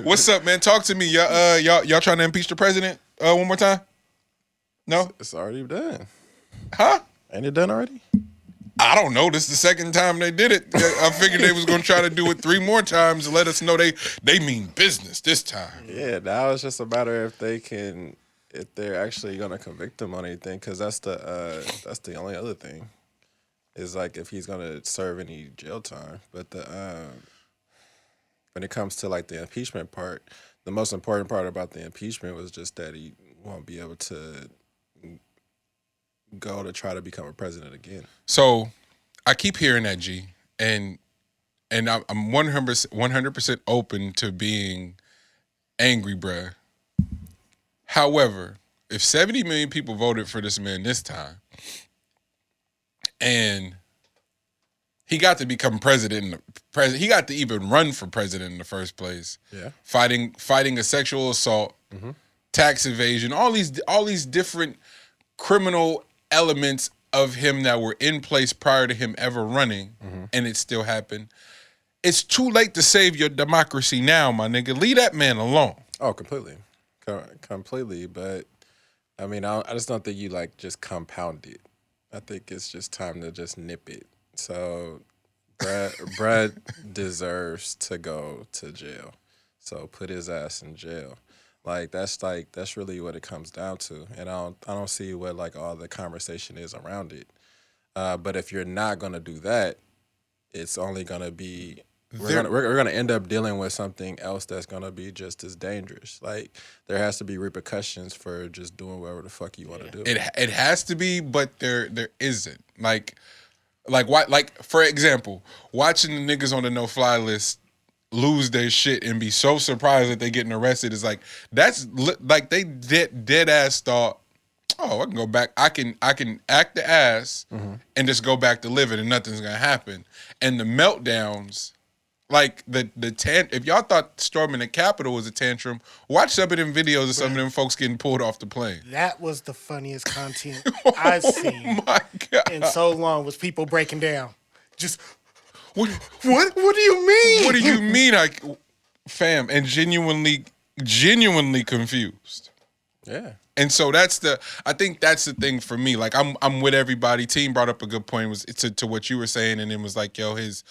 What's up, man? Talk to me. Y'all trying to impeach the president one more time? No? It's already done. Huh? Ain't it done already? I don't know. This is the second time they did it. I figured they was going to try to do it 3 more times and let us know they mean business this time. Yeah, now it's just a matter if they're actually going to convict him on anything, because that's the only other thing is like if he's going to serve any jail time. But when it comes to like the impeachment part, the most important part about the impeachment was just that he won't be able to go to try to become a president again. So I keep hearing that, G, and I'm 100% open to being angry, bruh. However, if 70 million people voted for this man this time, and he got to become president, he got to even run for president in the first place. Yeah, fighting a sexual assault, tax evasion, all these different criminal elements of him that were in place prior to him ever running, and it still happened. It's too late to save your democracy now, my nigga. Leave that man alone. Oh, completely. But I mean, I just don't think you like just compound it. I think it's just time to just nip it. So Brad deserves to go to jail. So put his ass in jail. That's really what it comes down to. And I don't see what like all the conversation is around it. But if you're not gonna do that, it's only gonna be we're gonna end up dealing with something else that's gonna be just as dangerous. Like there has to be repercussions for just doing whatever the fuck you want to do. It has to be, but there isn't. Like for example, watching the niggas on the no-fly list lose their shit and be so surprised that they getting arrested is like that's like they dead ass thought, oh, I can go back, I can act the ass and just go back to living and nothing's gonna happen. And the meltdowns, like if y'all thought storming the Capitol was a tantrum, watch some of them videos of some of them folks getting pulled off the plane. That was the funniest content I've seen My God. in so long, was people breaking down. Just what do you mean? What do you mean? Fam, and genuinely confused. Yeah. And so I think that's the thing for me. Like I'm with everybody. Team brought up a good point was to what you were saying, and it was like, yo, his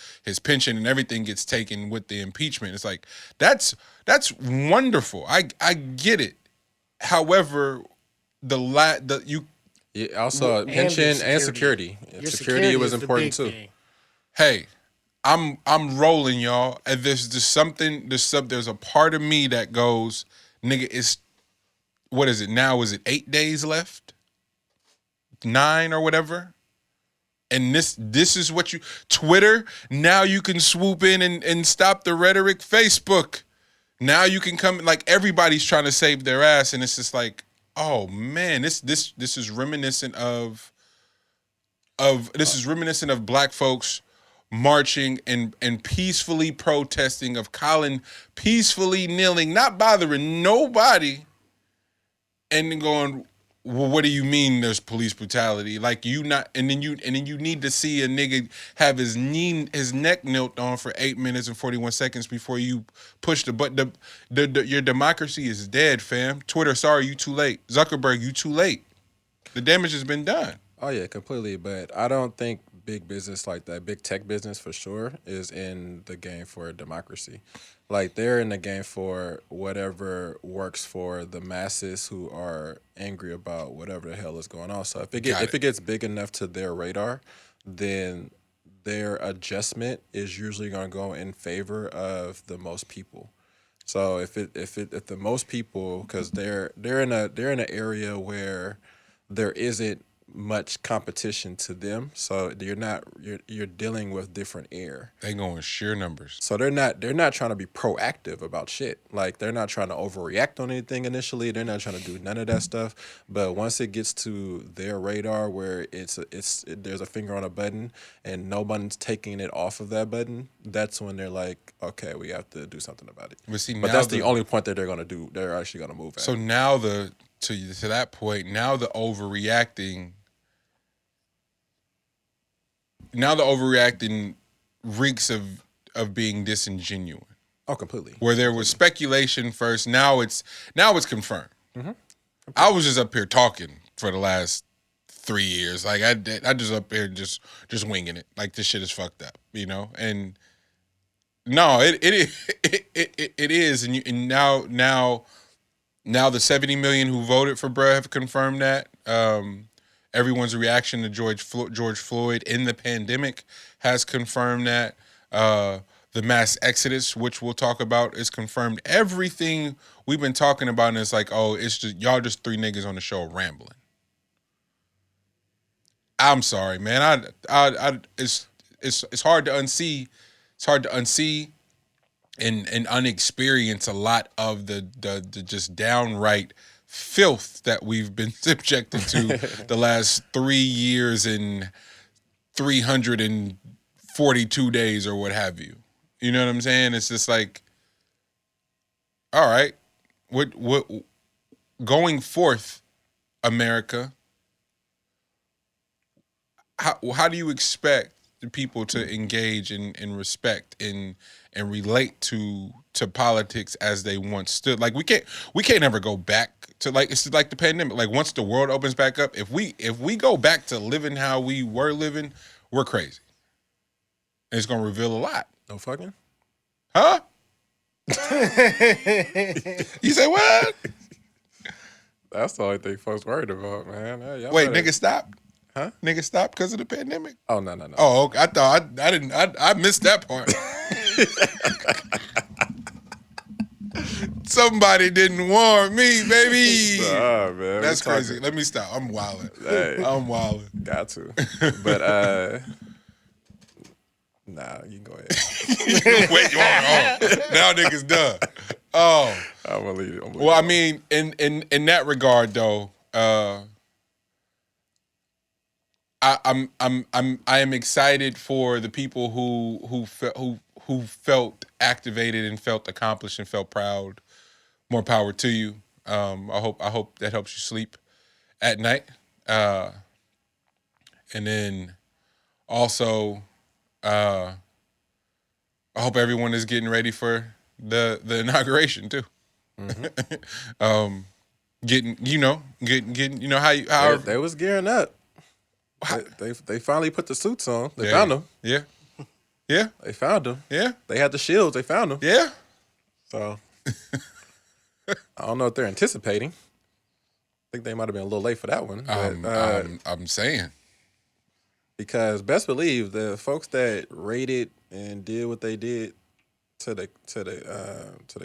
pension and everything gets taken with the impeachment. It's like that's wonderful. I get it. However, also pension and security. Security was important too. Hey, I'm rolling, y'all. And there's a part of me that goes, nigga, it's what is it now? Is it 8 days left? 9 or whatever? And this is what Twitter, now you can swoop in and stop the rhetoric. Facebook, now you can come, like everybody's trying to save their ass, and it's just like, oh man, this is reminiscent of black folks marching and peacefully protesting, of Colin peacefully kneeling, not bothering nobody, and then going, well, what do you mean there's police brutality? Like you need to see a nigga have his neck knelt on for 8 minutes and 41 seconds before you push the button. Your democracy is dead, fam. Twitter, sorry, you too late. Zuckerberg, you too late. The damage has been done. Oh yeah, completely. But I don't think big business like that, big tech business for sure, is in the game for democracy. Like they're in the game for whatever works for the masses who are angry about whatever the hell is going on. So if it gets big enough to their radar, then their adjustment is usually going to go in favor of the most people. So if the most people, because they're in an area where there isn't much competition to them, so you're dealing with different air. They going sheer numbers. So they're not trying to be proactive about shit. Like they're not trying to overreact on anything initially. They're not trying to do none of that stuff. But once it gets to their radar where there's a finger on a button and nobody's taking it off of that button, that's when they're like, okay, we have to do something about it. But that's the only point that they're gonna do. They're actually gonna move at. So now to that point, now the overreacting reeks of being disingenuous. Oh, completely. Where there was speculation first, now it's confirmed. Mm-hmm. I was just up here talking for the last 3 years. Like I just up here just winging it. Like this shit is fucked up, you know. And no, it is. And now the 70 million who voted for bruh have confirmed that. Everyone's reaction to George Floyd in the pandemic has confirmed that. The mass exodus, which we'll talk about, is confirmed. Everything we've been talking about, and it's like, oh, it's just y'all just three niggas on the show rambling. I'm sorry, man. It's hard to unsee. It's hard to unsee and unexperience a lot of the just downright filth that we've been subjected to the last 3 years and 342 days or what have you. You know what I'm saying? It's just like, all right, what going forth, America, how do you expect the people to engage and respect and relate to politics as they once stood? Like we can't ever go back to, like, it's like the pandemic. Like once the world opens back up, if we go back to living how we were living, we're crazy. And it's gonna reveal a lot. No fucking? Huh? You say what? That's the only thing folks worried about, man. Hey, Wait, nigga, stop. Huh? Nigga, stop because of the pandemic? Oh, no. Oh, okay. I thought I didn't. I missed that part. Somebody didn't warn me, baby. Nah, man. That's crazy. Let me stop. I'm wilding. Hey. I'm wilding. Got to. But, nah, you can go ahead. Wait, now niggas done. Oh. I'm gonna leave it. Well, I mean, in that regard, though, I am excited for the people who felt activated and felt accomplished and felt proud. More power to you. I hope that helps you sleep at night. And then also, I hope everyone is getting ready for the inauguration too. Mm-hmm. Getting how they was gearing up. They finally put the suits on. They found them. Yeah. They found them. Yeah. They had the shields. They found them. Yeah. So I don't know what they're anticipating. I think they might have been a little late for that one. But, I'm saying, because best believe the folks that raided and did what they did to the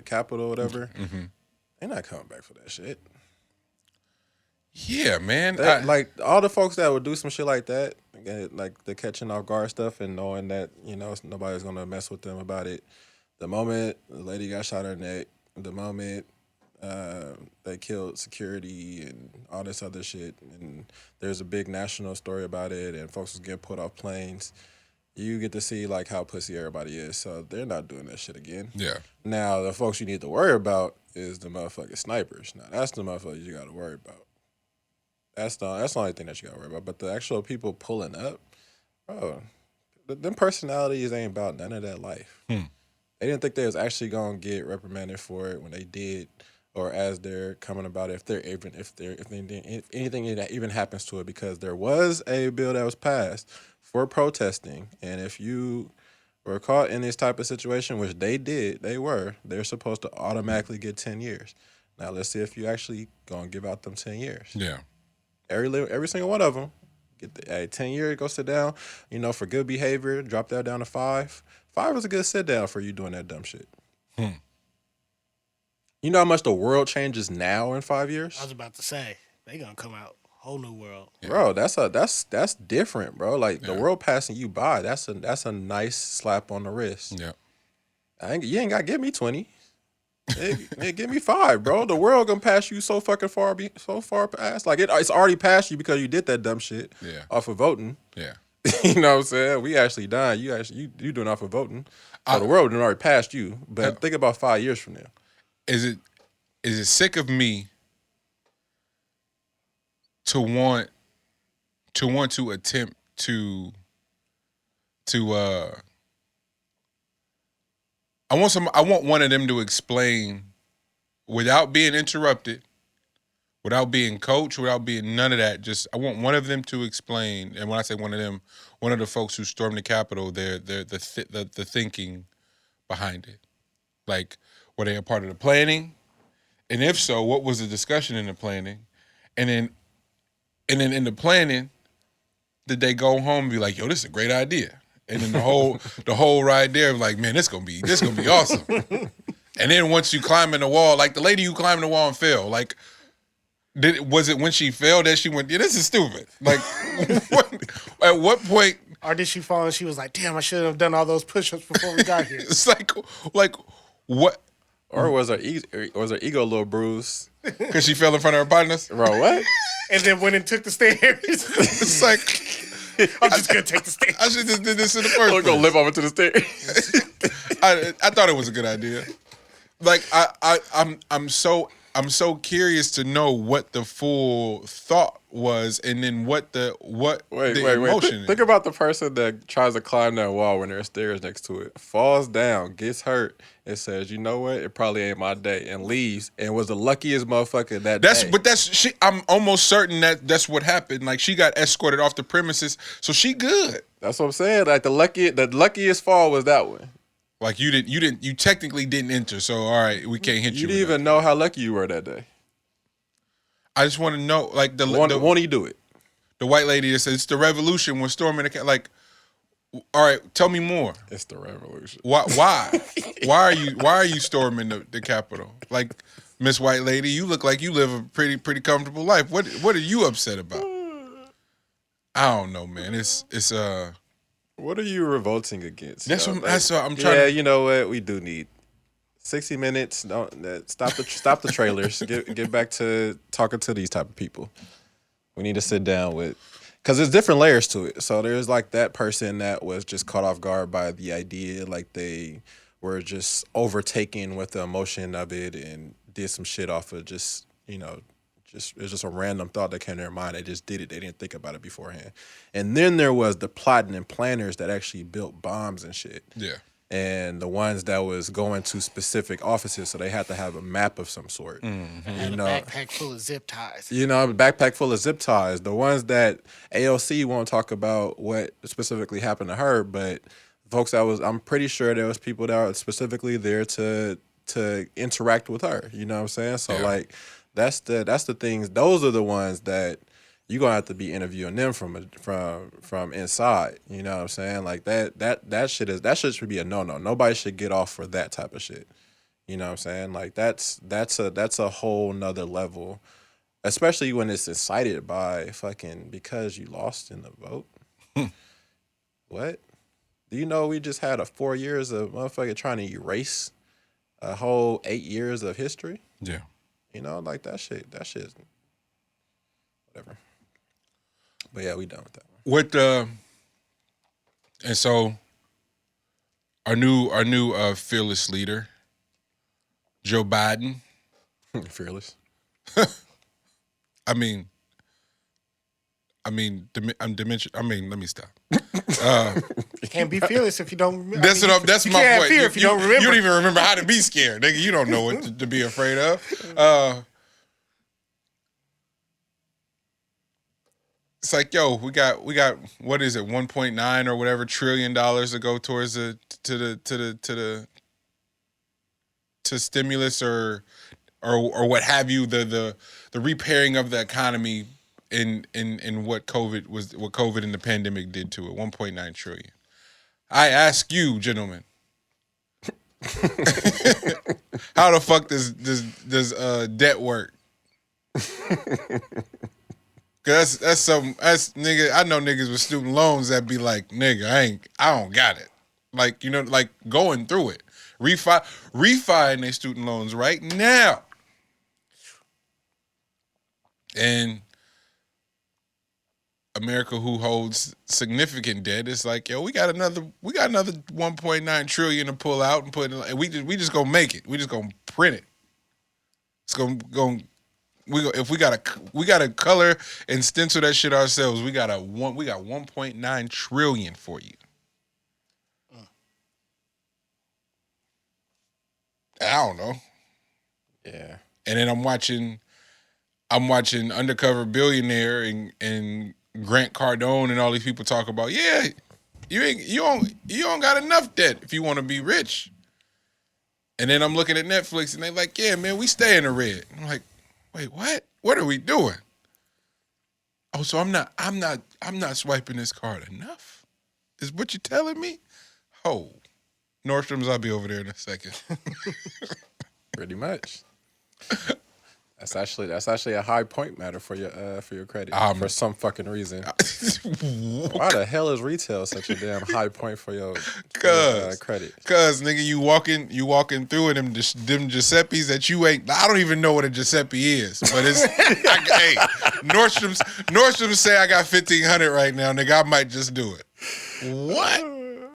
Capitol or whatever, they're not coming back for that shit. Yeah, man. Like all the folks that would do some shit like that, like the catching off guard stuff and knowing that, you know, nobody's gonna mess with them about it. The moment the lady got shot in her neck, the moment they killed security and all this other shit, and there's a big national story about it, and folks was getting put off planes. You get to see like how pussy everybody is, so they're not doing that shit again. Yeah. Now the folks you need to worry about is the motherfucking snipers. Now that's the motherfuckers you got to worry about. That's the only thing that you got to worry about. But the actual people pulling up, bro, them personalities ain't about none of that life. They didn't think they was actually gonna get reprimanded for it when they did, or as they're coming about it, if anything even happens to it, because there was a bill that was passed for protesting, and if you were caught in this type of situation, which they're supposed to automatically get 10 years. Now let's see if you actually gonna give out them 10 years. Yeah. Every single one of them get 10 years. Go sit down. You know, for good behavior, drop that down to 5. 5 is a good sit down for you doing that dumb shit. You know how much the world changes now in 5 years? I was about to say, they gonna come out whole new world. Yeah. Bro, that's different, bro. Like the world passing you by, that's a nice slap on the wrist. Yeah. You ain't gotta give me 20. Hey, give me 5, bro. The world gonna pass you so far past. Like it's already passed you because you did that dumb shit. Yeah. Off of voting. Yeah. You know what I'm saying? We actually died. You doing off of voting. So the world done already passed you. But think about 5 years from now. Is it sick of me to want to attempt to I want one of them to explain without being interrupted, without being coached, without being none of that. Just I want one of them to explain. And when I say one of them, one of the folks who stormed the Capitol, the thinking behind it. Like, were they a part of the planning? And if so, what was the discussion in the planning? And then in the planning, did they go home and be like, yo, this is a great idea? And then the whole ride there, like, man, this gonna be awesome. And then once you climb in the wall, like the lady who climbed the wall and fell, like, was it when she fell that she went, yeah, this is stupid? Like, at what point? Or did she fall and she was like, damn, I shouldn't have done all those push-ups before we got here? It's like what? Or was her ego a little bruised? Because she fell in front of her partners? Bro, what? And then went and took the stairs. It's like, I'm just going to take the stairs. I should just did this in the first We're place. going to live over to the stairs. I thought it was a good idea. Like, I'm so curious to know what the full thought was, and then what the emotion. Think about the person that tries to climb that wall when there's stairs next to it, falls down, gets hurt, and says, "You know what? It probably ain't my day," and leaves, and was the luckiest motherfucker that day. But I'm almost certain that that's what happened. Like, she got escorted off the premises, so she good. That's what I'm saying. Like the luckiest fall was that one. Like, you technically didn't enter, so all right, we can't hit you. You didn't even know how lucky you were that day. I just want to know, like, Won't he do it? The white lady that says it's the revolution when storming the like. All right, tell me more. It's the revolution. Why? Why are you storming the Capitol? Like, Miss White Lady, you look like you live a pretty comfortable life. What are you upset about? I don't know, man. It's What are you revolting against? That's what I'm trying. Yeah, you know what? We do need 60 minutes. Don't stop the trailers. Get back to talking to these type of people. We need to sit down with, because there's different layers to it. So there's like that person that was just caught off guard by the idea, like they were just overtaken with the emotion of it and did some shit off of just, you know, it was just a random thought that came to their mind. They just did it. They didn't think about it beforehand. And then there was the plotting and planners that actually built bombs and shit. Yeah. And the ones that was going to specific offices, so they had to have a map of some sort. And a backpack full of zip ties. You know, a backpack full of zip ties. The ones that AOC won't talk about what specifically happened to her, but folks I'm pretty sure there was people that were specifically there to interact with her. You know what I'm saying? So like, that's the things. Those are the ones that you're gonna have to be interviewing them from inside. You know what I'm saying? Like that shit should be a no. Nobody should get off for that type of shit. You know what I'm saying? Like that's a whole nother level, especially when it's incited by fucking because you lost in the vote. What? Do you know we just had 4 years of motherfucker trying to erase a whole 8 years of history? Yeah. You know, like that shit, whatever. But yeah, we done with that one. And so our new fearless leader, Joe Biden. Fearless. I mean, I'm dimension. I mean, let me stop. You can't be fearless if you don't. That's my can't point. Fear if you don't remember. You don't even remember how to be scared, nigga. You don't know what to be afraid of. It's like, yo, we got what is it, 1.9 or whatever trillion dollars to go towards to stimulus or what have you, the repairing of the economy in what COVID and the pandemic did to it. 1.9 trillion. I ask you, gentlemen, how the fuck does debt work? Cause that's nigga. I know niggas with student loans that be like, nigga, I don't got it. Like, you know, like going through it, refining their student loans right now, and America, who holds significant debt, is like, yo, we got another 1.9 trillion to pull out and put in, and we just gonna make it. We just gonna print it. It's gonna. If we gotta color and stencil that shit ourselves, we got 1.9 trillion for you. I don't know. Yeah. And then I'm watching Undercover Billionaire and Grant Cardone and all these people talk about, yeah, you don't got enough debt if you want to be rich. And then I'm looking at Netflix and they like, yeah, man, we stay in the red. I'm like, wait, what? What are we doing? Oh, so I'm not swiping this card enough? Is what you telling me? Oh, Nordstrom's, I'll be over there in a second. Pretty much. That's actually a high point matter for your credit for some fucking reason. Why the hell is retail such a damn high point for your credit? Cause nigga, you walking through it, them Giuseppe's that you ain't. I don't even know what a Giuseppe is, but it's hey, Nordstrom's say I got $1,500 right now, nigga. I might just do it. What?